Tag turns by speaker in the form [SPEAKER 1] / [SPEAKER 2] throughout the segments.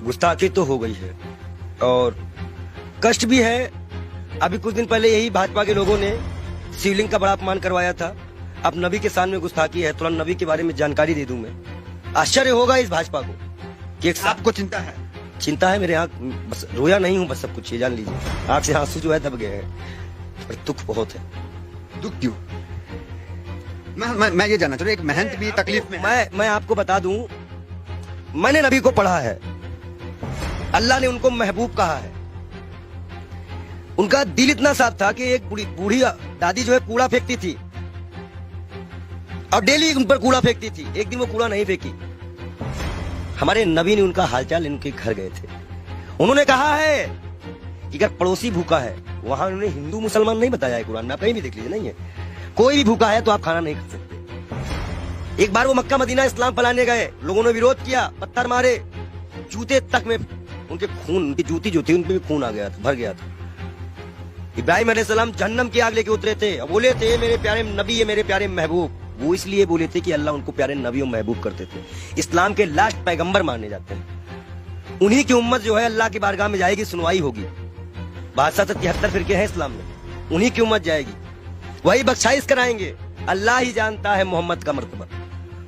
[SPEAKER 1] गुस्ताखी तो हो गई है और कष्ट भी है। अभी कुछ दिन पहले यही भाजपा के लोगों ने शिवलिंग का बड़ा अपमान करवाया था। अब नबी के सामने गुस्ताखी है, तुरंत नबी के बारे में जानकारी दे दूं मैं। आश्चर्य होगा इस भाजपा को कि एक
[SPEAKER 2] आपको चिंता है?
[SPEAKER 1] चिंता है, मेरे आंख बस रोया नहीं हूं, बस सब कुछ ये जान लीजिए। आंख से आंसू जो है दब गए हैं और दुख बहुत है।
[SPEAKER 2] दुख क्यों? मैं ये जानना चाह रहा हूं, एक महंत भी तकलीफ में है।
[SPEAKER 1] मैं आपको बता दूं, मैंने नबी को पढ़ा है, अल्लाह ने उनको महबूब कहा है। उनका दिल इतना साफ था कि एक बूढ़ी दादी जो है कूड़ा फेंकती थी और डेली उन पर कूड़ा फेंकती थी। एक दिन वो कूड़ा नहीं फेंकी। हमारे नबी ने उनका हालचाल इनके घर गए थे। उन्होंने कहा है कि अगर पड़ोसी भूखा है, वहां उन्होंने हिंदू मुसलमान नहीं बताया है कुरान में, आप कहीं भी देख लीजिए, नहीं है। कोई भी भूखा है तो आप खाना नहीं खा सकते। एक बार वो मक्का मदीना इस्लाम फैलाने गए, लोगों ने विरोध किया, पत्थर मारे, जूते तक में उनके खून, उनकी जूती जो थी उनपे भी खून आ गया था, भर गया था। इब्राहिम अलैहिस्सलाम जहन्नम की आग लेके उतरे थे, बोले थे मेरे प्यारे नबी है, मेरे प्यारे महबूब। वो इसलिए बोले थे कि अल्लाह उनको प्यारे नबी और महबूब करते थे। इस्लाम के लास्ट पैगंबर माने जाते हैं। उन्हीं की उम्मत जो है अल्लाह की बारगाह में जाएगी, सुनवाई होगी। 72-73 फिरके हैं इस्लाम में, उन्हीं की उम्मत जाएगी, वही बख्शाइश कराएंगे। अल्लाह ही जानता है मोहम्मद का मर्तबा,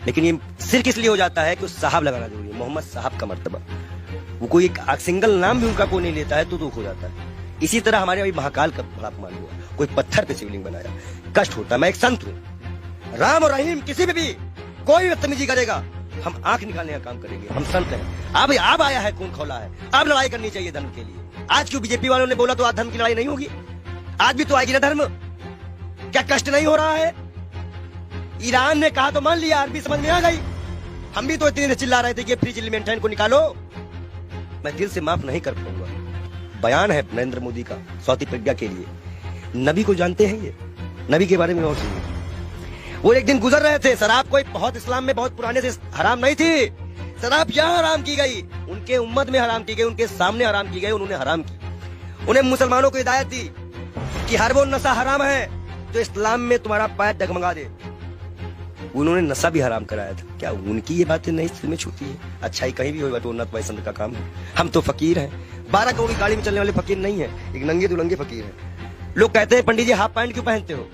[SPEAKER 1] लेकिन ये सिर्फ इसलिए हो जाता है कि उस साहब लगाना जरूरी है, मोहम्मद साहब का मर्तबा। वो कोई एक सिंगल नाम भी उनका कोई नहीं लेता है तो दुख हो जाता है। इसी तरह हमारे अभी महाकाल का बड़ा अपमान हुआ, कोई पत्थर पे शिवलिंग बनाया, कष्ट होता है। मैं एक संत हूँ, राम और रहीम किसी पे भी कोई बदतमीजी करेगा, हम आंख निकालने का काम करेंगे। हम संत हैं। अब आया है, खून खौला है, अब लड़ाई करनी चाहिए धर्म के लिए। आज क्यों बीजेपी वालों ने बोला तो आज धर्म की लड़ाई नहीं होगी? आज भी तो आएगी ना धर्म। क्या कष्ट नहीं हो रहा है? ईरान ने कहा तो मान लिया, अरबी समझ में आ गई। हम भी तो इतने चिल्ला रहे थे कि फ्री चिल्ली को निकालो। मैं दिल से माफ नहीं कर पाऊंगा। बयान है नरेंद्र मोदी का स्वाति प्रज्ञा के लिए। नबी को जानते हैं ये, नबी के बारे में और सुनिए। वो एक दिन गुजर रहे थे, शराब कोई बहुत इस्लाम में बहुत पुराने से हराम नहीं थी। शराब यहाँ हराम की गई, उनके उम्मत में हराम की गई, उनके सामने हराम की गई, उन्होंने हराम की। उन्हें मुसलमानों को हिदायत दी कि हर वो नशा हराम है जो इस्लाम में तुम्हारा पैर डगमगा दे। उन्होंने नशा भी हराम कराया था। क्या उनकी ये बातें नहीं सिर में छूती है? अच्छाई कहीं भी हो तो उन्नत भाई संत का काम है। हम तो फकीर हैं, 12 करोड़ की गाड़ी में चलने वाले फकीर नहीं है, एक नंगे दुलंगे फकीर हैं। लोग कहते हैं पंडित जी हाफ पैंट क्यों पहनते हो?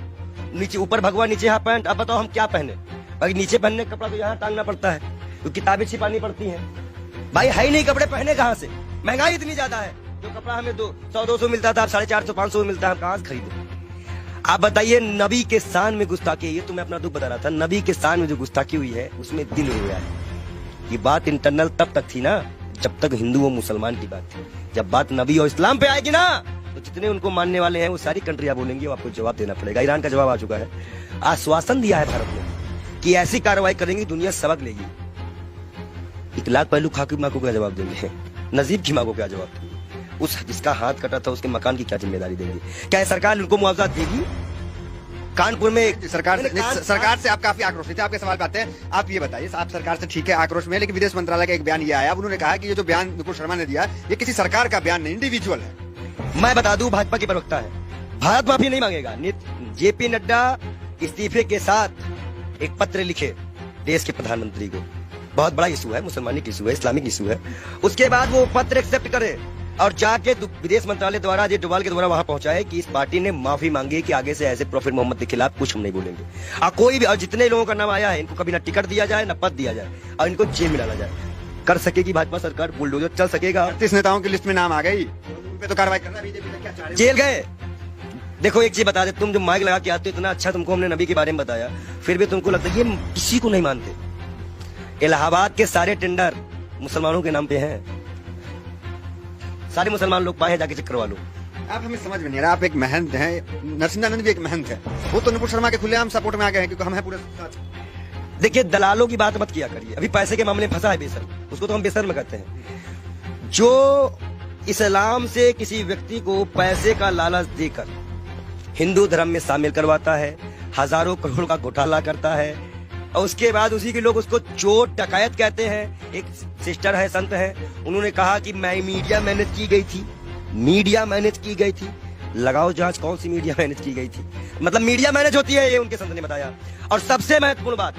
[SPEAKER 1] नीचे ऊपर भगवा, नीचे हाफ पैंट। अब बताओ हम क्या पहने? भाई नीचे पहनने का कपड़ा तो यहाँ टांगना पड़ता है, तो किताबें छिपानी पड़ती हैं। भाई है ही नहीं कपड़े, पहने कहाँ से? महंगाई इतनी ज्यादा है, जो कपड़ा हमें 100-200 मिलता था, अब 450-500 मिलता है, हम कहाँ से खरीदे? आप बताइए, नबी के शान में गुस्ताखी, ये तो मैं अपना दुख बता रहा था। नबी के शान में जो गुस्ताखी हुई है उसमें दिल रोया है। ये बात इंटरनल तब तक थी ना जब तक हिंदू और मुसलमान की बात थी। जब बात नबी और इस्लाम पे आएगी ना, तो जितने उनको मानने वाले हैं वो सारी कंट्रियां बोलेंगी, आपको जवाब देना पड़ेगा। ईरान का जवाब आ चुका है, आश्वासन दिया है भारत ने कि ऐसी कार्रवाई करेंगी, दुनिया सबक लेगी। इतलाक पहलू खा की माँ को क्या जवाब देंगे? नजीब की माँ को क्या जवाब देंगे? उस जिसका हाथ कटा था उसके मकान की क्या जिम्मेदारी देंगे? क्या सरकार उनको मुआवजा देगी? कानपुर में
[SPEAKER 2] सरकार से आप काफी आक्रोश थे। आपके सवाल पे आते हैं। आप ये बताइए, आप सरकार से ठीक है आक्रोश में, लेकिन विदेश मंत्रालय का एक बयान ये आया, उन्होंने कहा कि ये जो बयान नुपुर शर्मा ने दिया ये किसी सरकार का बयान नहीं, इंडिविजुअल है।
[SPEAKER 1] मैं बता दूं, भाजपा के प्रवक्ता है, भारत माफी नहीं मांगेगा। जेपी नड्डा इस्तीफे के साथ एक पत्र लिखे देश के प्रधानमंत्री को। बहुत बड़ा इशू है, मुसलमानिक इशू है, इस्लामिक इशू है। उसके बाद वो पत्र एक्सेप्ट करे और जाके विदेश मंत्रालय द्वारा अजय डोभाल के द्वारा वहां पहुंचाए कि इस पार्टी ने माफी मांगी कि आगे से ऐसे प्रॉफिट मोहम्मद के खिलाफ कुछ हम नहीं बोलेंगे। और कोई भी, और जितने लोगों का नाम आया है, इनको कभी ना टिकट दिया जाए, ना पद दिया जाए, और इनको जेल में डाला जाए। कर सकेगी भाजपा सरकार, बुलडोजर चल सकेगा।
[SPEAKER 2] 38 नेताओं की लिस्ट में नाम आ गई, उन पे तो कार्रवाई करना बीजेपी ने क्या चाह रही है?
[SPEAKER 1] जेल गए। देखो एक चीज बता दे, तुम जो माइक लगा के आते हो, इतना अच्छा तुमको हमने नबी के बारे में बताया, फिर भी तुमको लगता है ये किसी को नहीं मानते। इलाहाबाद के सारे टेंडर मुसलमानों के नाम पे हैं, सारे मुसलमान लोग पाए, जाके चेक करवा लो।
[SPEAKER 2] आप हमें समझ में नहीं रहा, आप एक महंत हैं, नरसिंहानंद भी एक महंत है, वो तो नुपुर शर्मा के खुलेआम सपोर्ट में आ गए हैं क्योंकि हम हैं पूरे साथ।
[SPEAKER 1] देखिए, दलालों की बात मत किया करिए। अभी पैसे के मामले में फंसा है बेसर, उसको तो हम बेसर में कहते हैं। जो इस्लाम से किसी व्यक्ति को पैसे का लालच देकर हिंदू धर्म में शामिल करवाता है, हजारों करोड़ का घोटाला करता है, और उसके बाद उसी के लोग उसको चोर डकैत कहते हैं। एक सिस्टर है, संत है, उन्होंने कहा कि मैं मीडिया मैनेज की गई थी, मीडिया मैनेज की गई थी। लगाओ जांच, कौन सी मीडिया मैनेज की गई थी? मतलब मीडिया मैनेज होती है, ये उनके संत ने बताया। और सबसे महत्वपूर्ण बात,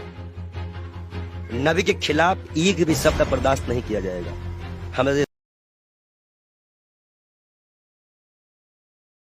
[SPEAKER 1] नबी के खिलाफ एक भी शब्द बर्दाश्त नहीं किया जाएगा। हमें